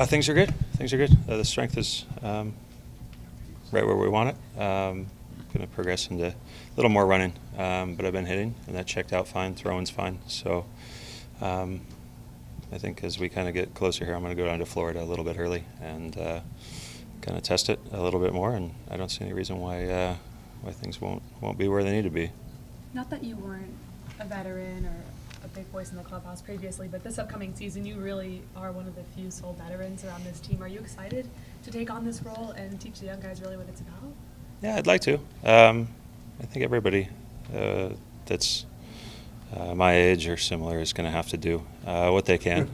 Things are good. Things are good. The strength is right where we want it. Going to progress into a little more running, but I've been hitting, and that checked out fine. Throwing's fine. So I think as we kind of get closer here, I'm going to go down to Florida a little bit early and kind of test it a little bit more. And I don't see any reason why things won't be where they need to be. Not that you weren't a veteran or a big voice in the clubhouse previously, but this upcoming season you really are one of the few sole veterans around this team. Are you excited to take on this role and teach the young guys really what it's about? Yeah, I'd like to. I think everybody that's my age or similar is going to have to do what they can,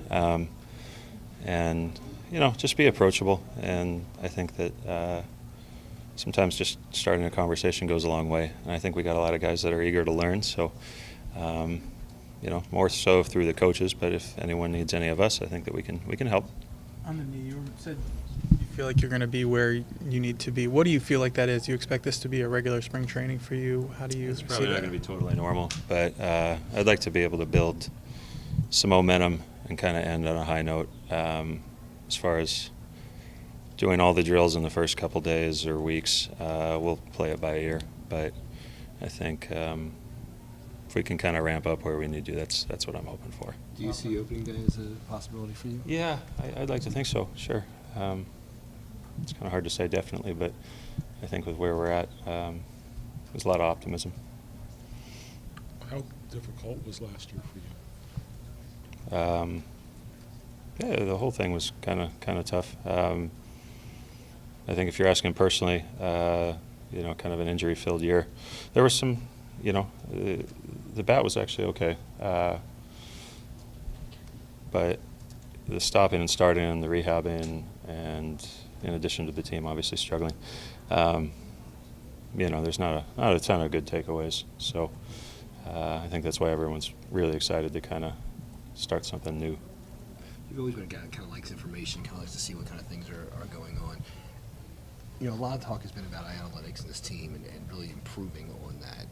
and just be approachable. And I think that sometimes just starting a conversation goes a long way. And I think we got a lot of guys that are eager to learn. So, more so through the coaches. But if anyone needs any of us, I think that we can help. On the knee, you said you feel like you're going to be where you need to be. What do you feel like that is? Do you expect this to be a regular spring training for you? How do you It's see probably that? not going to be totally normal, but I'd like to be able to build some momentum and kind of end on a high note. As far as doing all the drills in the first couple days or weeks, we'll play it by ear. But I think if we can kind of ramp up where we need to, that's what I'm hoping for. Do you see opening day as a possibility for you? Yeah, I'd like to think so, sure. It's kind of hard to say definitely, but I think with where we're at, there's a lot of optimism. How difficult was last year for you? Yeah, the whole thing was kind of tough. I think if you're asking personally, kind of an injury-filled year, there was some, the bat was actually okay, but the stopping and starting and the rehabbing, and in addition to the team obviously struggling, there's not a ton of good takeaways. So I think that's why everyone's really excited to kind of start something new. You've always been a guy that kind of likes information, kind of likes to see what kind of things are going on. A lot of talk has been about analytics in this team and really improving on that.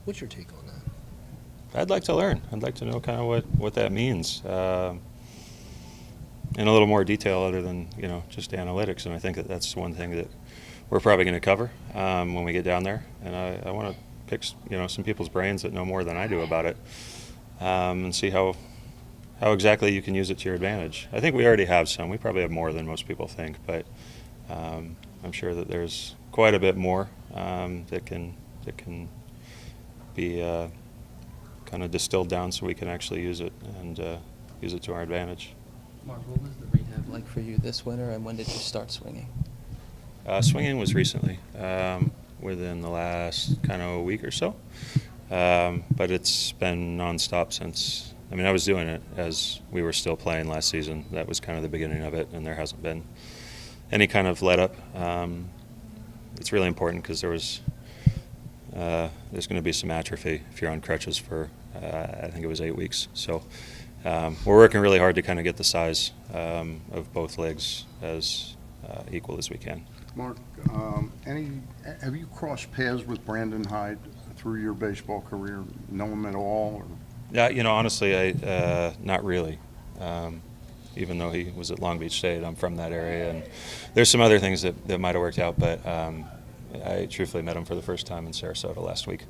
What's your take on that? I'd like to learn. I'd like to know kind of what that means in a little more detail other than, just analytics. And I think that's one thing that we're probably going to cover when we get down there. And I want to pick, some people's brains that know more than I do about it and see how exactly you can use it to your advantage. I think we already have some. We probably have more than most people think, but I'm sure that there's quite a bit more that can be kind of distilled down so we can actually use it and use it to our advantage. Mark, what was the rehab like for you this winter, and when did you start swinging? Swinging was recently, within the last kind of week or so, but it's been nonstop since. I was doing it as we were still playing last season. That was kind of the beginning of it, and there hasn't been any kind of let up. It's really important because there's going to be some atrophy if you're on crutches for, I think it was 8 weeks. So we're working really hard to kind of get the size of both legs as equal as we can. Mark, have you crossed paths with Brandon Hyde through your baseball career? Know him at all? Or? Yeah, honestly, not really. Even though he was at Long Beach State, I'm from that area, and there's some other things that might have worked out, but I truthfully met him for the first time in Sarasota last week.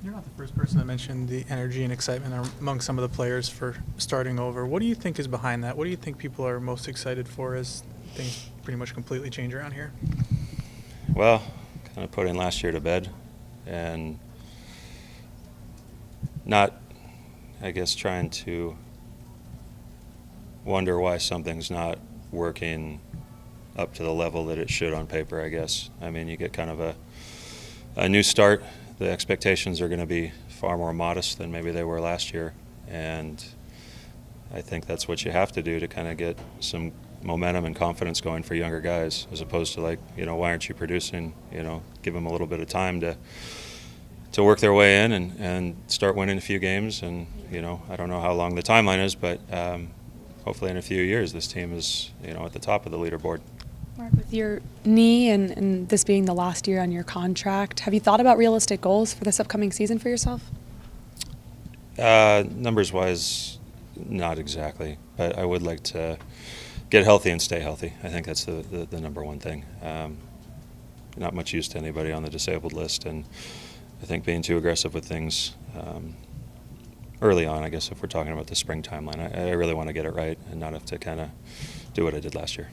You're not the first person to mention the energy and excitement among some of the players for starting over. What do you think is behind that? What do you think people are most excited for as things pretty much completely change around here? Well, kind of putting last year to bed and not, I guess, trying to wonder why something's not working up to the level that it should on paper, I guess. You get kind of a new start. The expectations are going to be far more modest than maybe they were last year, and I think that's what you have to do to kind of get some momentum and confidence going for younger guys, as opposed to why aren't you producing? Give them a little bit of time to work their way in and start winning a few games. And I don't know how long the timeline is, but hopefully in a few years this team is at the top of the leaderboard. Mark, with your knee and this being the last year on your contract, have you thought about realistic goals for this upcoming season for yourself? Numbers-wise, not exactly, but I would like to get healthy and stay healthy. I think that's the number one thing. Not much use to anybody on the disabled list, and I think being too aggressive with things early on, I guess if we're talking about the spring timeline, I really want to get it right and not have to kind of do what I did last year.